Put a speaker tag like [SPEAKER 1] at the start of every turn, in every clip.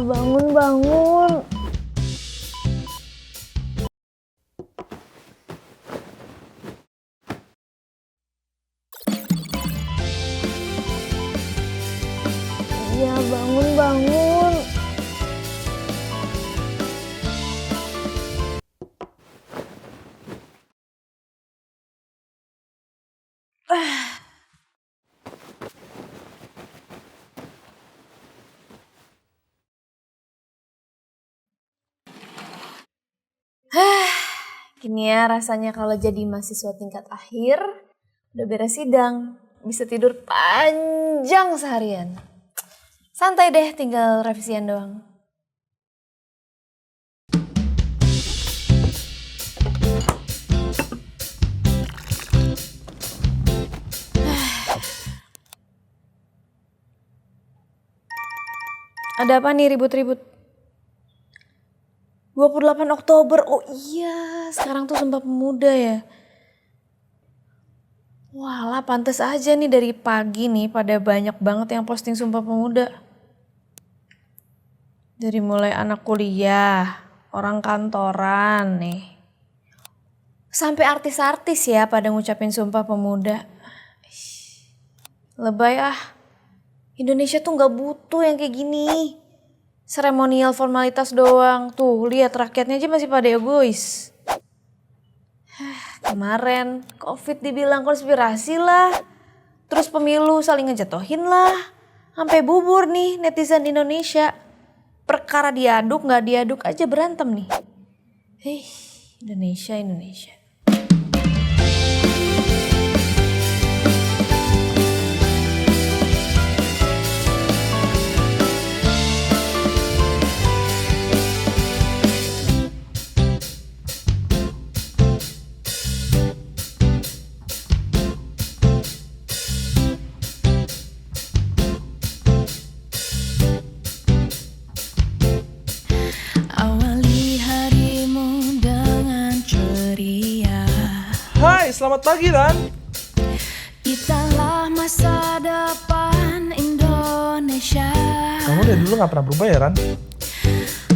[SPEAKER 1] bangun bangun. Iya bangun bangun. Gini ya rasanya kalau jadi mahasiswa tingkat akhir, udah beres sidang, bisa tidur panjang seharian. Santai deh, tinggal revisian doang. Ada apa nih ribut-ribut? 28 Oktober, oh iya, sekarang tuh Sumpah Pemuda ya. Walah, pantes aja nih dari pagi nih pada banyak banget yang posting Sumpah Pemuda. Dari mulai anak kuliah, orang kantoran nih. Sampai artis-artis ya pada ngucapin Sumpah Pemuda. Lebay ah, Indonesia tuh gak butuh yang kayak gini. Seremonial formalitas doang. Tuh lihat rakyatnya aja masih pada egois. Kemarin COVID dibilang konspirasi lah. Terus pemilu saling ngejatohin lah. Sampai bubur nih netizen Indonesia. Perkara diaduk gak diaduk aja berantem nih. Indonesia.
[SPEAKER 2] Hai, selamat pagi Ran.
[SPEAKER 3] Itulah masa depan Indonesia.
[SPEAKER 2] Kamu dari dulu gak pernah berubah ya Ran?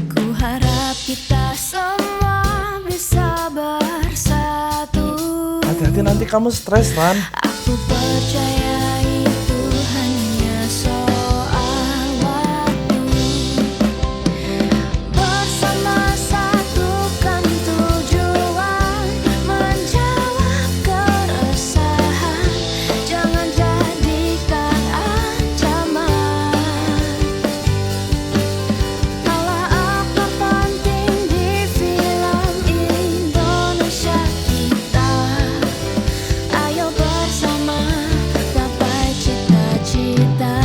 [SPEAKER 3] Ku harap kita semua bisa bersatu.
[SPEAKER 2] Hati-hati nanti kamu stres Ran.
[SPEAKER 3] Aku percaya itu hanya soal waktu. Bersama satukan tujuan, menjawab keresahan. Jangan jadikan ancaman. Kalah aktor penting di film Indonesia kita. Ayo bersama gapai cita-cita.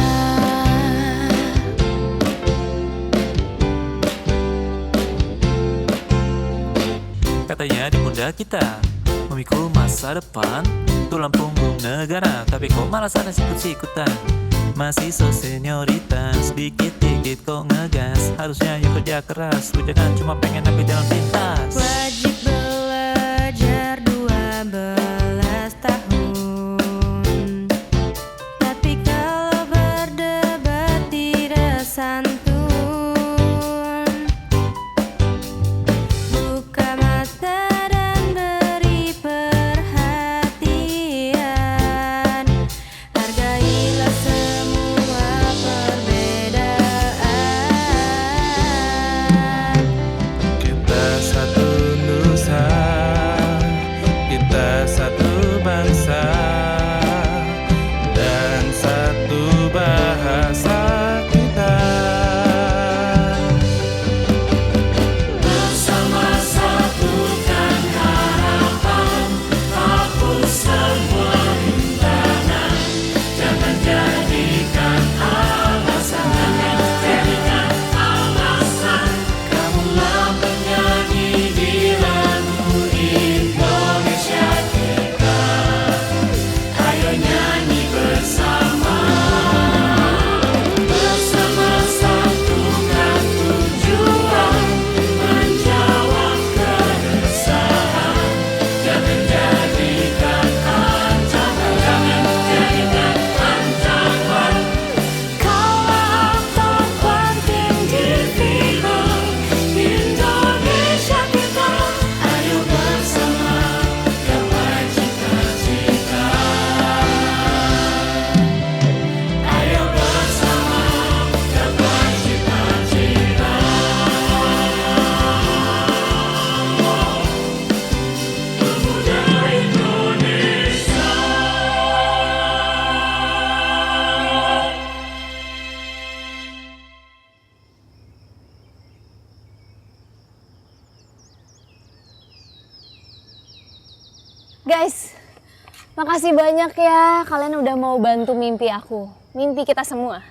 [SPEAKER 4] Katanya di pundak kita memikul masa depan, tulang punggung negara. Tapi kok malah sana sikut-sikutan, masih so senioritas. Dikit-dikit kok ngegas, harusnya yuk kerja keras. Lu jangan cuma pengen ambil jalan pintas.
[SPEAKER 3] Wajib belajar 12 tahun. Tapi kalau berdebat tidak santun. Buka mata dan beri perhatian. Hargailah semua perbedaan.
[SPEAKER 4] Kita satu
[SPEAKER 5] Guys, makasih banyak ya kalian udah mau bantu mimpi aku. Mimpi kita semua.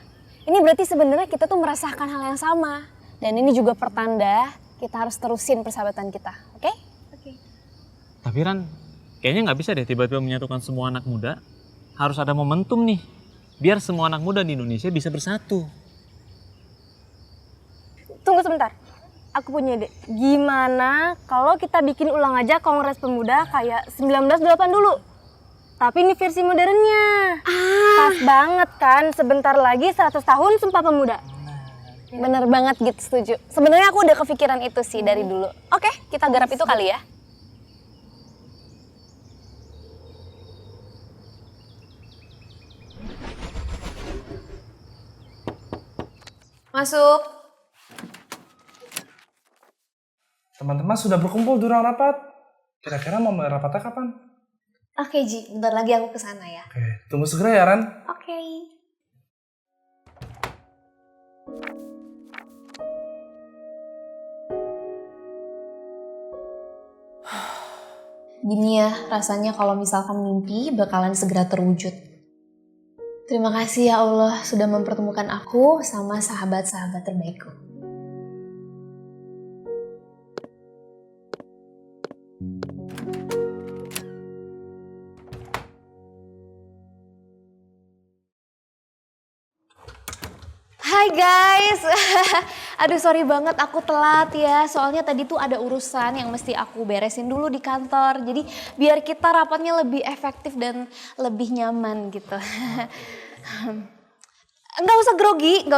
[SPEAKER 5] Ini berarti sebenarnya kita tuh merasakan hal yang sama. Dan ini juga pertanda kita harus terusin persahabatan kita, oke?
[SPEAKER 4] Tapi Ran, kayaknya nggak bisa deh tiba-tiba menyatukan semua anak muda. Harus ada momentum nih, biar semua anak muda di Indonesia bisa bersatu.
[SPEAKER 5] Tunggu sebentar, aku punya ide. Gimana kalau kita bikin ulang aja Kongres Pemuda kayak 1908 dulu? Tapi ini versi modernnya. Pas banget kan, sebentar lagi 100 tahun Sumpah Pemuda. Bener banget gitu, setuju. Sebenarnya aku udah kepikiran itu sih dari dulu. Oke, kita garap itu kali ya.
[SPEAKER 1] Masuk.
[SPEAKER 2] Teman-teman sudah berkumpul di ruang rapat. Kira-kira mau mulai rapatnya kapan?
[SPEAKER 1] Oke Ji, bentar lagi aku kesana ya.
[SPEAKER 2] Oke, tunggu segera ya Ran.
[SPEAKER 1] Oke. Gini ya, rasanya kalau misalkan mimpi bakalan segera terwujud. Terima kasih ya Allah sudah mempertemukan aku sama sahabat-sahabat terbaikku. Hai guys, aduh sorry banget aku telat ya, soalnya tadi tuh ada urusan yang mesti aku beresin dulu di kantor. Jadi biar kita rapatnya lebih efektif dan lebih nyaman gitu. Nggak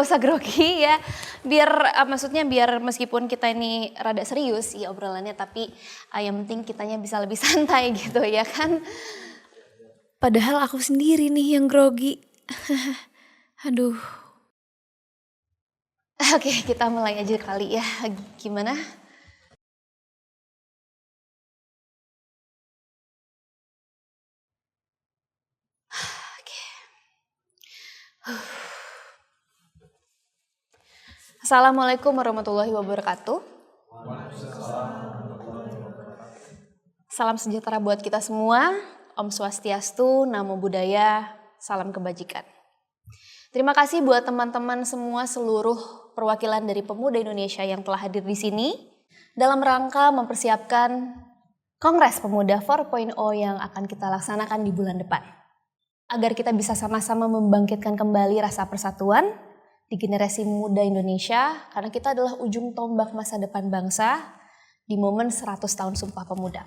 [SPEAKER 1] usah grogi ya. Biar maksudnya biar meskipun kita ini rada serius ya obrolannya, tapi yang penting kitanya bisa lebih santai gitu ya kan. Padahal aku sendiri nih yang grogi. Aduh. Oke, kita mulai aja kali ya. Gimana? Oke. Assalamualaikum warahmatullahi wabarakatuh. Salam sejahtera buat kita semua. Om Swastiastu, Namo Buddhaya, salam kebajikan. Terima kasih buat teman-teman semua seluruh perwakilan dari pemuda Indonesia yang telah hadir di sini dalam rangka mempersiapkan Kongres Pemuda 4.0 yang akan kita laksanakan di bulan depan. Agar kita bisa sama-sama membangkitkan kembali rasa persatuan di generasi muda Indonesia, karena kita adalah ujung tombak masa depan bangsa di momen 100 tahun Sumpah Pemuda.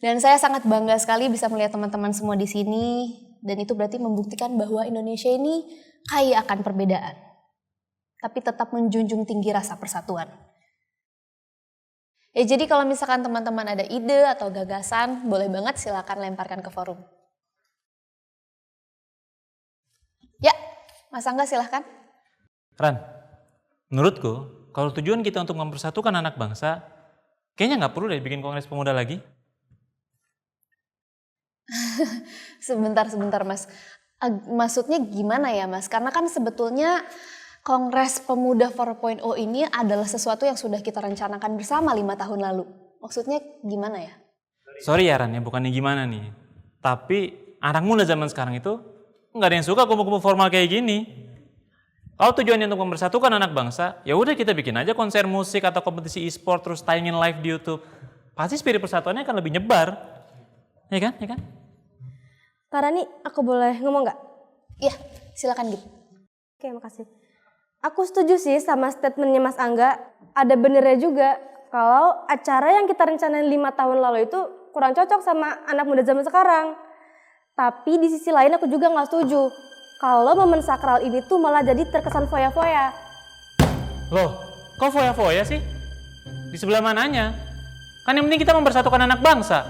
[SPEAKER 1] Dan saya sangat bangga sekali bisa melihat teman-teman semua di sini, dan itu berarti membuktikan bahwa Indonesia ini kaya akan perbedaan, tapi tetap menjunjung tinggi rasa persatuan. Ya jadi kalau misalkan teman-teman ada ide atau gagasan, boleh banget silakan lemparkan ke forum. Ya, Mas Angga silahkan.
[SPEAKER 4] Ran, menurutku kalau tujuan kita untuk mempersatukan anak bangsa, kayaknya nggak perlu deh bikin Kongres Pemuda lagi.
[SPEAKER 1] Sebentar Mas. Maksudnya gimana ya Mas? Karena kan sebetulnya Kongres Pemuda 4.0 ini adalah sesuatu yang sudah kita rencanakan bersama 5 tahun lalu. Maksudnya gimana ya?
[SPEAKER 4] Sorry ya Ran, ya bukannya gimana nih. Tapi anak muda zaman sekarang itu nggak ada yang suka kumpul-kumpul formal kayak gini. Kalau tujuannya untuk mempersatukan anak bangsa, ya udah kita bikin aja konser musik atau kompetisi e-sport terus tayangin live di YouTube. Pasti spirit persatuannya akan lebih nyebar. Ya kan? Ya kan?
[SPEAKER 5] Kak Rani, aku boleh ngomong nggak?
[SPEAKER 1] Iya, silakan gitu.
[SPEAKER 5] Oke, makasih. Aku setuju sih sama statementnya Mas Angga. Ada benernya juga kalau acara yang kita rencanain 5 tahun lalu itu kurang cocok sama anak muda zaman sekarang. Tapi di sisi lain aku juga nggak setuju kalau momen sakral ini tuh malah jadi terkesan foya-foya.
[SPEAKER 4] Loh, kok foya-foya sih? Di sebelah mananya? Kan yang penting kita mempersatukan anak bangsa.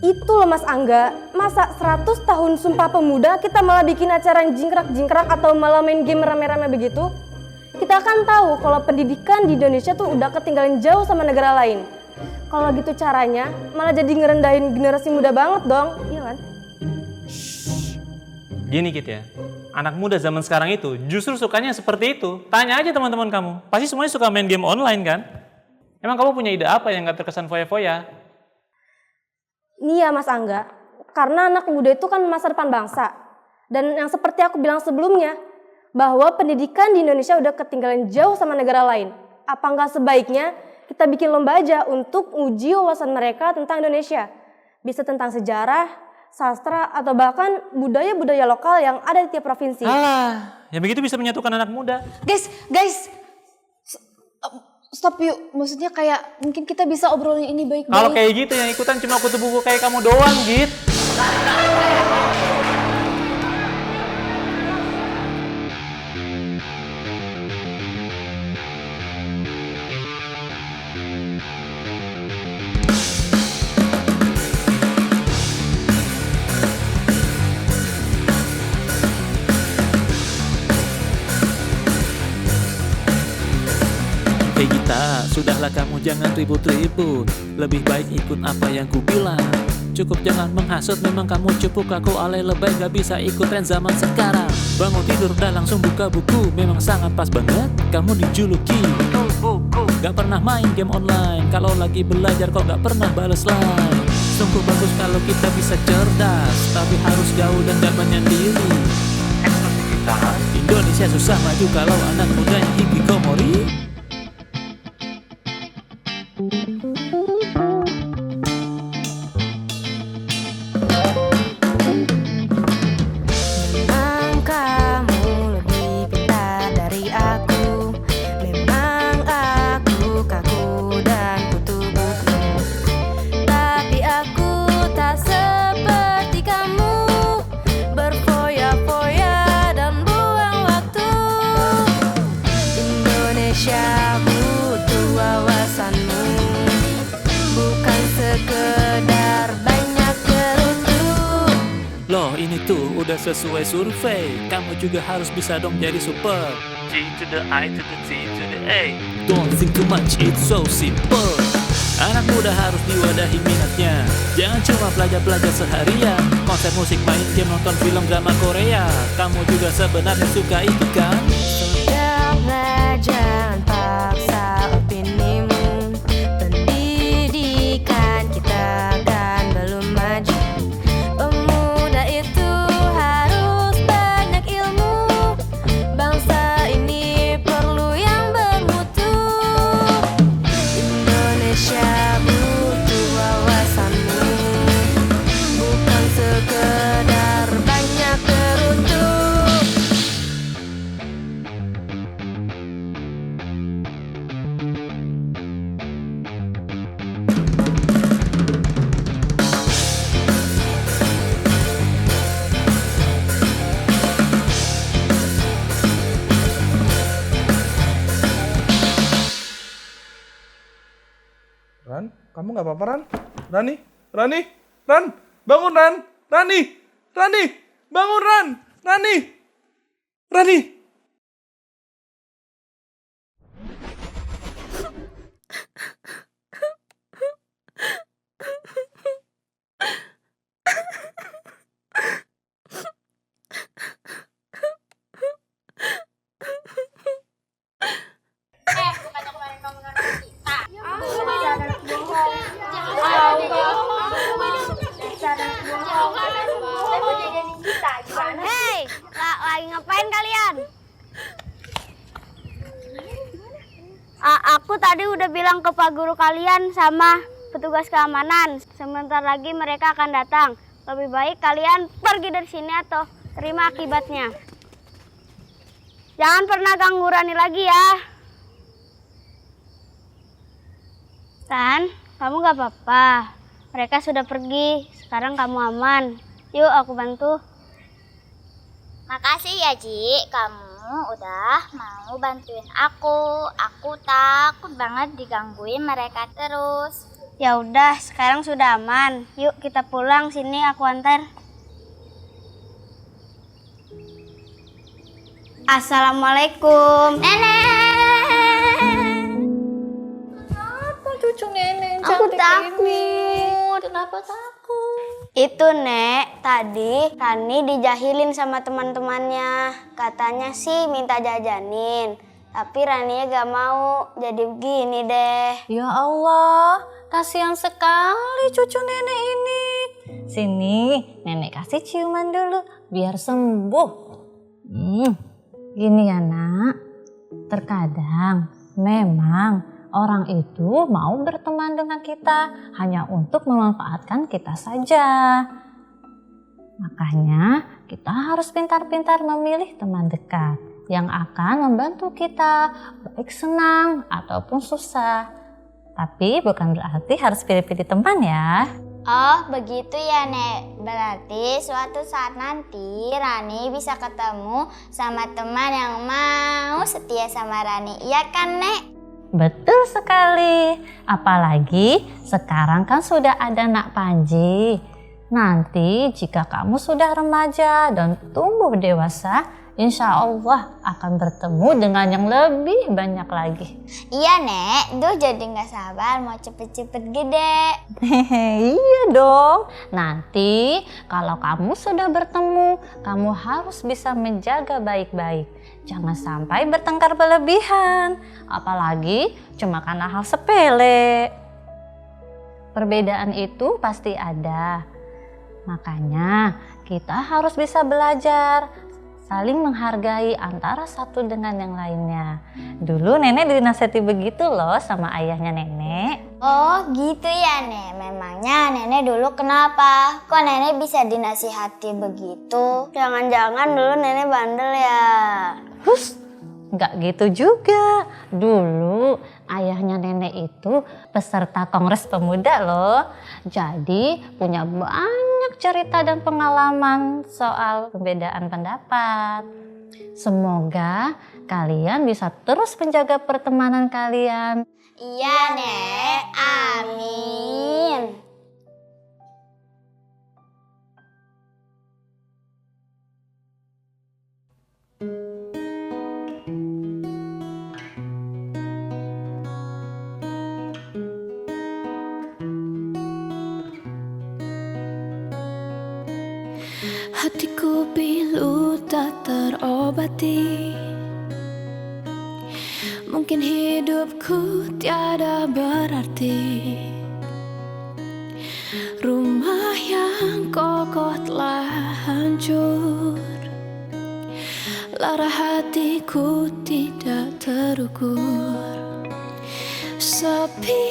[SPEAKER 5] Itu loh Mas Angga, masa 100 tahun Sumpah Pemuda kita malah bikin acara yang jingkrak-jingkrak atau malah main game rame-rame begitu? Kita kan tahu kalau pendidikan di Indonesia tuh udah ketinggalan jauh sama negara lain. Kalau gitu caranya malah jadi ngerendahin generasi muda banget dong, iya kan?
[SPEAKER 4] Gini Kit ya, anak muda zaman sekarang itu justru sukanya seperti itu. Tanya aja teman-teman kamu, pasti semuanya suka main game online kan? Emang kamu punya ide apa yang gak terkesan foya-foya?
[SPEAKER 5] Nih ya Mas Angga, karena anak muda itu kan masa depan bangsa. Dan yang seperti aku bilang sebelumnya, bahwa pendidikan di Indonesia udah ketinggalan jauh sama negara lain. Apa nggak sebaiknya kita bikin lomba aja untuk uji wawasan mereka tentang Indonesia? Bisa tentang sejarah, sastra, atau bahkan budaya-budaya lokal yang ada di tiap provinsi.
[SPEAKER 4] Alah, yang begitu bisa menyatukan anak muda.
[SPEAKER 1] Guys, stop yuk. Maksudnya kayak mungkin kita bisa obrolin ini baik-baik.
[SPEAKER 4] Kalau kayak gitu yang ikutan cuma kutu buku kayak kamu doang, Git. Hei Gita, sudahlah kamu jangan ribut-ribut. Lebih baik ikut apa yang ku bilang. Cukup jangan menghasut, memang kamu cupuk, aku alay lebay, gak bisa ikut tren zaman sekarang. Bangun tidur udah langsung buka buku, memang sangat pas banget kamu dijuluki gak pernah main game online, kalau lagi belajar kok gak pernah bales line. Sungguh bagus kalau kita bisa cerdas, tapi harus jauh dan gak menyendiri. Eksklusivitas Indonesia susah maju kalau anak mudanya hikikomori.
[SPEAKER 3] Memang kamu lebih pintar dari aku. Memang aku kaku dan kutu buku. Tapi aku tak seperti kamu, berfoya-foya dan buang waktu. Indonesia butuh wawasanmu, bukan sekedar banyak gerutu.
[SPEAKER 4] Loh ini tuh udah sesuai survei, kamu juga harus bisa dong jadi super. G to the I to the T to the A. Don't think too much, it's so simple. Anak muda harus diwadahi minatnya, jangan cuma belajar-belajar seharian. Konser musik, main game, nonton film drama Korea. Kamu juga sebenarnya suka itu kan?
[SPEAKER 3] Sudahlah, jangan paksa opinimu. Pendidikan kita kan belum maju. Pemuda itu harus banyak ilmu. Bangsa ini perlu yang bermutu. Indonesia butuh wawasanmu, bukan sekedar banyak gerutu.
[SPEAKER 2] Ran, kamu nggak apa-apa Ran? Rani, bangun Ran, Rani, bangun Ran, Rani.
[SPEAKER 5] Hei, lagi ngapain kalian? Aku tadi udah bilang ke Pak Guru kalian sama petugas keamanan. Sebentar lagi mereka akan datang. Lebih baik kalian pergi dari sini atau terima akibatnya. Jangan pernah ganggu Rani lagi ya. Ran, kamu gak apa-apa. Mereka sudah pergi, sekarang kamu aman. Yuk aku bantu.
[SPEAKER 6] Makasih ya Ji, kamu udah mau bantuin aku. Aku takut banget digangguin mereka terus.
[SPEAKER 5] Ya udah, sekarang sudah aman. Yuk kita pulang, sini aku antar. Assalamualaikum.
[SPEAKER 6] Nenek,
[SPEAKER 1] Apa cucu nenek
[SPEAKER 5] Aku
[SPEAKER 1] cantik
[SPEAKER 5] takut.
[SPEAKER 1] ini? Kenapa takut?
[SPEAKER 5] Itu Nek, tadi Rani dijahilin sama teman-temannya. Katanya sih minta jajanin.
[SPEAKER 6] Tapi Rania gak mau, jadi begini deh.
[SPEAKER 5] Ya Allah, kasihan sekali cucu nenek ini. Sini, nenek kasih ciuman dulu biar sembuh. Gini ya nak, terkadang memang orang itu mau berteman dengan kita hanya untuk memanfaatkan kita saja. Makanya kita harus pintar-pintar memilih teman dekat yang akan membantu kita, baik senang ataupun susah. Tapi bukan berarti harus pilih-pilih teman ya.
[SPEAKER 6] Oh begitu ya Nek, berarti suatu saat nanti Rani bisa ketemu sama teman yang mau setia sama Rani, iya kan Nek?
[SPEAKER 5] Betul sekali, apalagi sekarang kan sudah ada Nak Panji. Nanti jika kamu sudah remaja dan tumbuh dewasa, insya Allah akan bertemu dengan yang lebih banyak lagi.
[SPEAKER 6] Iya Nek, Duh jadi gak sabar mau cepet-cepet gede.
[SPEAKER 5] Iya dong, nanti kalau kamu sudah bertemu, kamu harus bisa menjaga baik-baik. Jangan sampai bertengkar berlebihan, apalagi cuma karena hal sepele. Perbedaan itu pasti ada. Makanya kita harus bisa belajar saling menghargai antara satu dengan yang lainnya. Dulu nenek dinasihati begitu loh sama ayahnya nenek.
[SPEAKER 6] Oh gitu ya Nek, memangnya nenek dulu kenapa? Kok nenek bisa dinasihati begitu? Jangan-jangan dulu nenek bandel ya?
[SPEAKER 5] Nggak gitu juga. Dulu ayahnya nenek itu peserta Kongres Pemuda loh. Jadi punya banyak cerita dan pengalaman soal perbedaan pendapat. Semoga kalian bisa terus menjaga pertemanan kalian.
[SPEAKER 6] Iya Nek, amin.
[SPEAKER 3] Hatiku pilu tak terobati. Mungkin hidupku tiada berarti. Rumah yang kokoh telah hancur. Lara hatiku tidak terukur. Sepi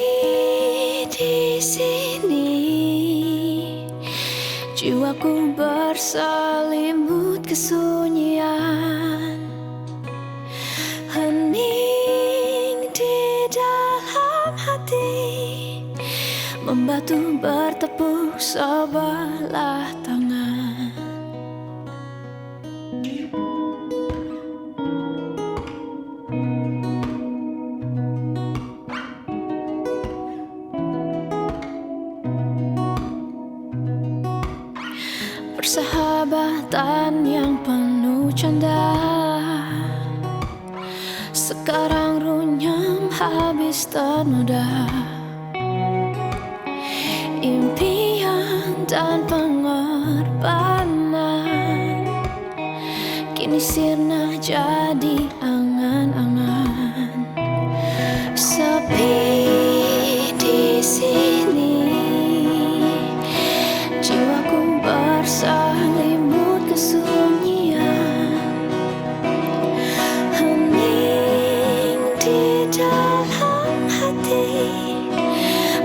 [SPEAKER 3] di sini. Jiwaku berselimut kesunyian. Hening di dalam hati. Membatu bertepuk sebelah tangan. Persahabatan yang penuh canda sekarang runyam habis ternoda. Impian dan pengorbanan kini sirna jadi angan-angan. Sepi di sini. Jiwaku berselimut kesunyian. Hening di dalam hati.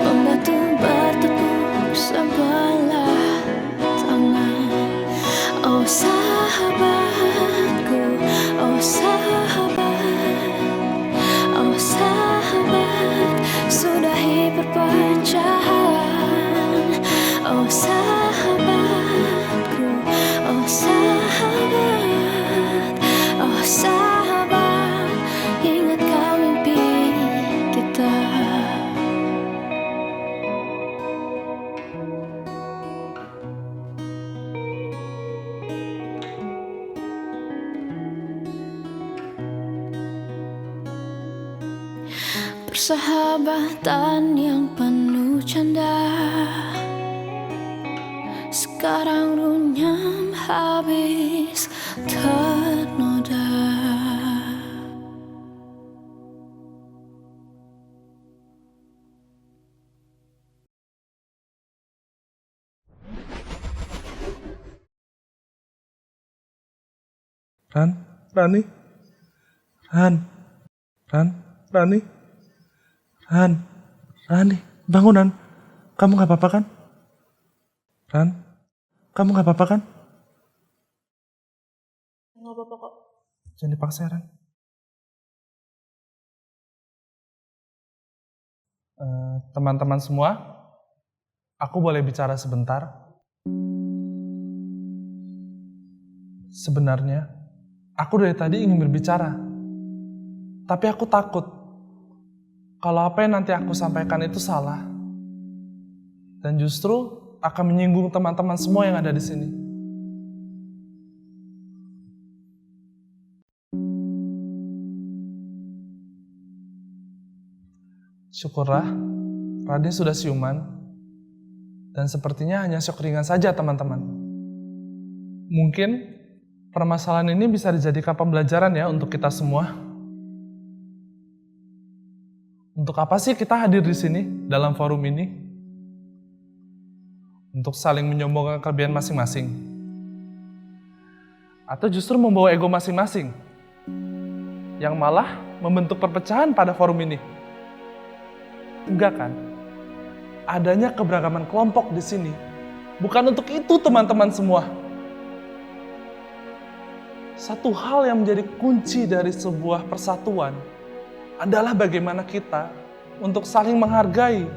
[SPEAKER 3] Membatu bertepuk sebelah tangan. Oh sahabatku, oh sahabat. Oh sahabat, sudahi perpecahan. Oh sahabatku, oh sahabat. Oh sahabat, ingatkah mimpi kita. Persahabatan yang penuh canda sekarang runyam habis ternoda.
[SPEAKER 2] Rani, Rani, bangunan. Kamu gak apa-apa kan? Kamu gak apa-apa kan?
[SPEAKER 1] Nggak apa-apa kok.
[SPEAKER 2] Jangan dipaksa, Ran. Teman-teman semua, aku boleh bicara sebentar? Sebenarnya, aku dari tadi ingin berbicara. Tapi aku takut kalau apa yang nanti aku sampaikan itu salah. Dan justru akan menyinggung teman-teman semua yang ada di sini. Syukurlah, Raden sudah siuman, dan sepertinya hanya syok ringan saja teman-teman. Mungkin permasalahan ini bisa dijadikan pembelajaran ya untuk kita semua. Untuk apa sih kita hadir di sini dalam forum ini? Untuk saling menyombongkan kelebihan masing-masing? Atau justru membawa ego masing-masing? Yang malah membentuk perpecahan pada forum ini? Enggak kan? Adanya keberagaman kelompok di sini bukan untuk itu teman-teman semua. Satu hal yang menjadi kunci dari sebuah persatuan adalah bagaimana kita untuk saling menghargai.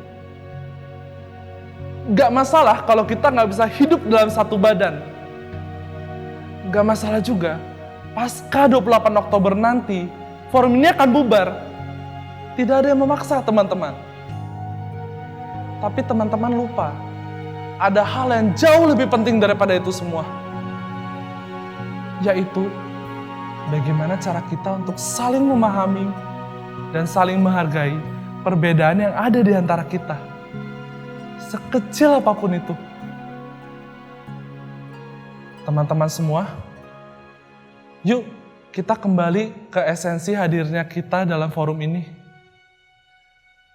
[SPEAKER 2] Gak masalah kalau kita gak bisa hidup dalam satu badan. Gak masalah juga pasca 28 Oktober nanti forum ini akan bubar. Tidak ada yang memaksa teman-teman. Tapi teman-teman lupa, ada hal yang jauh lebih penting daripada itu semua. Yaitu, bagaimana cara kita untuk saling memahami dan saling menghargai perbedaan yang ada di antara kita. Sekecil apapun itu. Teman-teman semua, yuk kita kembali ke esensi hadirnya kita dalam forum ini.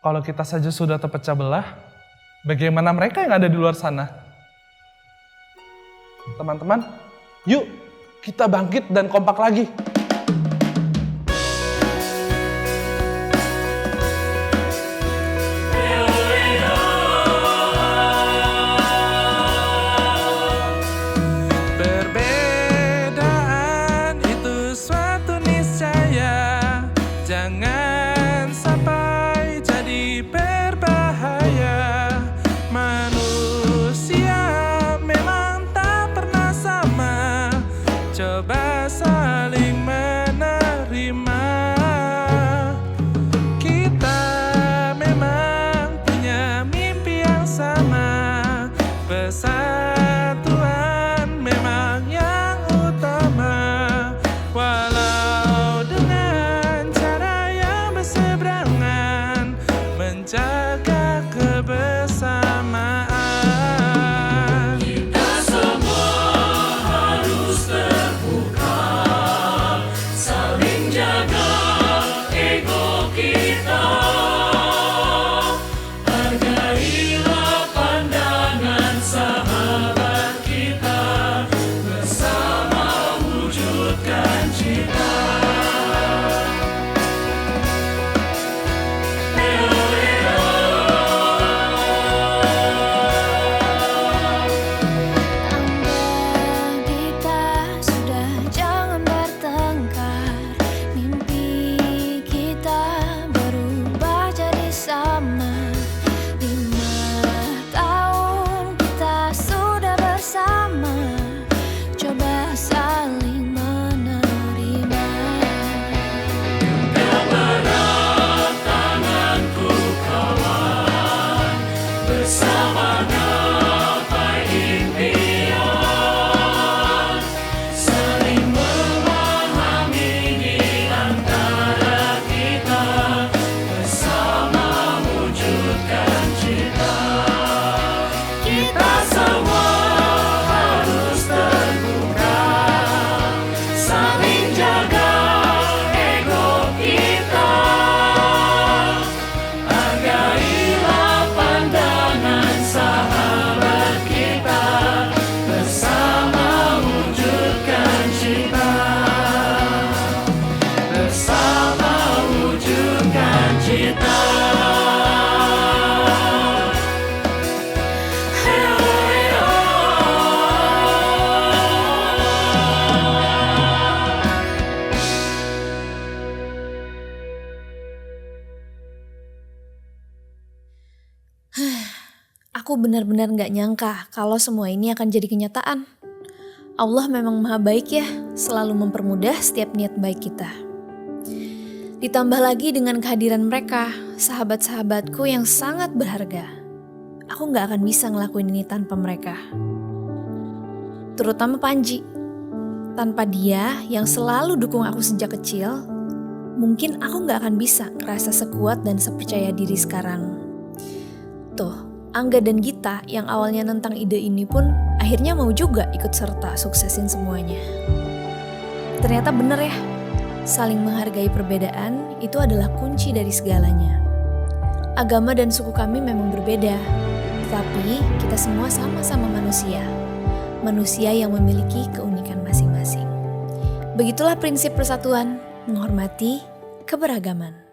[SPEAKER 2] Kalau kita saja sudah terpecah belah, bagaimana mereka yang ada di luar sana? Teman-teman, yuk kita bangkit dan kompak lagi.
[SPEAKER 7] Perbedaan itu suatu niscaya, jangan sampai jadi berbahaya. Manusia memang tak pernah sama, coba saling
[SPEAKER 1] Aku benar-benar gak nyangka kalau semua ini akan jadi kenyataan. Allah memang maha baik ya, selalu mempermudah setiap niat baik kita. Ditambah lagi dengan kehadiran mereka, sahabat-sahabatku yang sangat berharga. Aku gak akan bisa ngelakuin ini tanpa mereka. Terutama Panji. Tanpa dia yang selalu dukung aku sejak kecil, mungkin aku gak akan bisa ngerasa sekuat dan sepercaya diri sekarang. Tuh, Angga dan Gita yang awalnya nentang ide ini pun akhirnya mau juga ikut serta suksesin semuanya. Ternyata bener ya, saling menghargai perbedaan itu adalah kunci dari segalanya. Agama dan suku kami memang berbeda, tapi kita semua sama-sama manusia. Manusia yang memiliki keunikan masing-masing. Begitulah prinsip persatuan, menghormati keberagaman.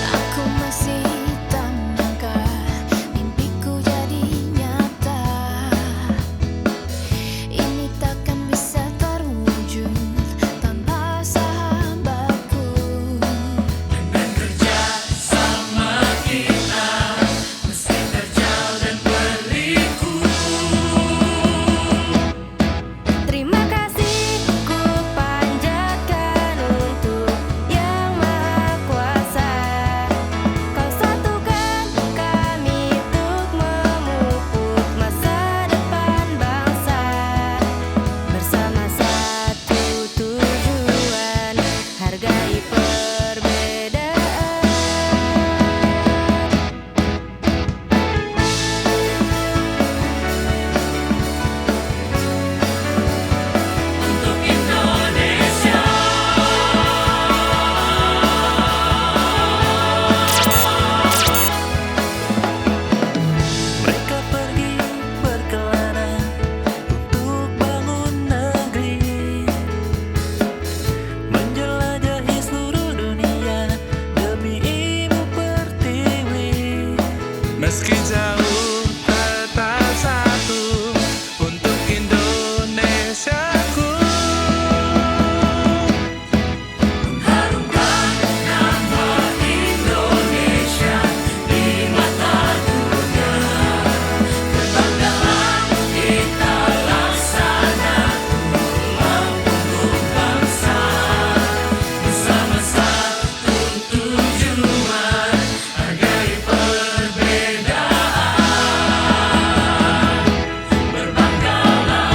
[SPEAKER 3] Aku masih tak menyangka mimpiku jadi nyata. Ini takkan bisa terwujud tanpa sahabatku. Dengan kerja sama kita meski terjal dan berliku. Terima kasih ku panjatkan untuk Yang Maha Kuasa. Kau satukan kami untuk memupuk masa depan bangsa. Bersama satu tujuan, hargai perbedaan. Untuk Indonesia.
[SPEAKER 4] Mereka pergi berkelana untuk bangun negeri, menjelajahi seluruh dunia demi ibu pertiwi.
[SPEAKER 7] Meski jauh tetap satu untuk Indonesiaku.
[SPEAKER 3] Mengharumkan nama Indonesia di mata dunia. Berbanggalah kita laksana tulang punggung bangsa. Bersama satu tujuan, hargai perbedaan. Berbanggalah.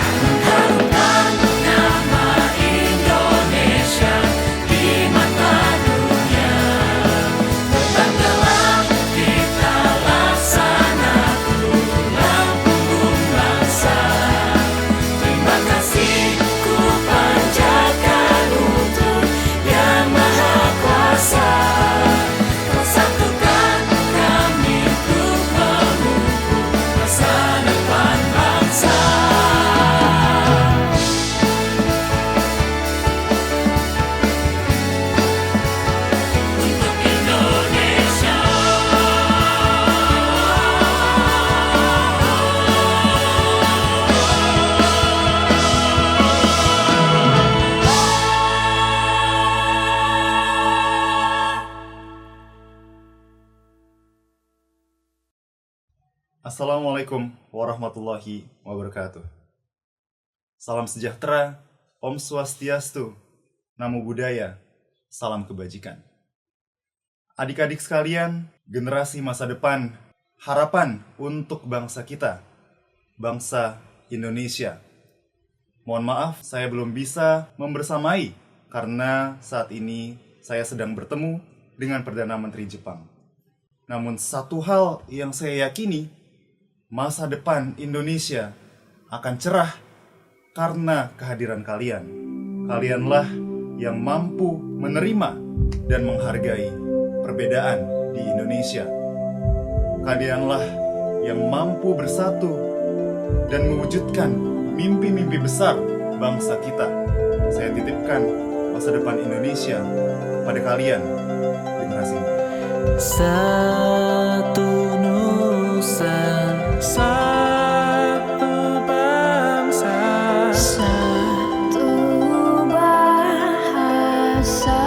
[SPEAKER 3] Mengharumkan nama Indonesia di mata dunia. Berbanggalah kita laksana tulang punggung bangsa. Terima kasih ku panjatkan untuk Yang Maha Kuasa. Kau satukan kami untuk memupuk masa depan bangsa. Untuk Indonesia.
[SPEAKER 8] Assalamualaikum warahmatullahi wabarakatuh. Salam sejahtera, Om Swastiastu, Namo Buddhaya, salam kebajikan. Adik-adik sekalian, generasi masa depan, harapan untuk bangsa kita, bangsa Indonesia. Mohon maaf, saya belum bisa membersamai karena saat ini saya sedang bertemu dengan Perdana Menteri Jepang. Namun satu hal yang saya yakini masa depan Indonesia akan cerah karena kehadiran kalian. Kalianlah yang mampu menerima dan menghargai perbedaan di Indonesia. Kalianlah yang mampu bersatu dan mewujudkan mimpi-mimpi besar bangsa kita. Saya titipkan masa depan Indonesia pada kalian, generasi muda.
[SPEAKER 4] Satu nusa,
[SPEAKER 7] Satu bangsa,
[SPEAKER 3] Satu bahasa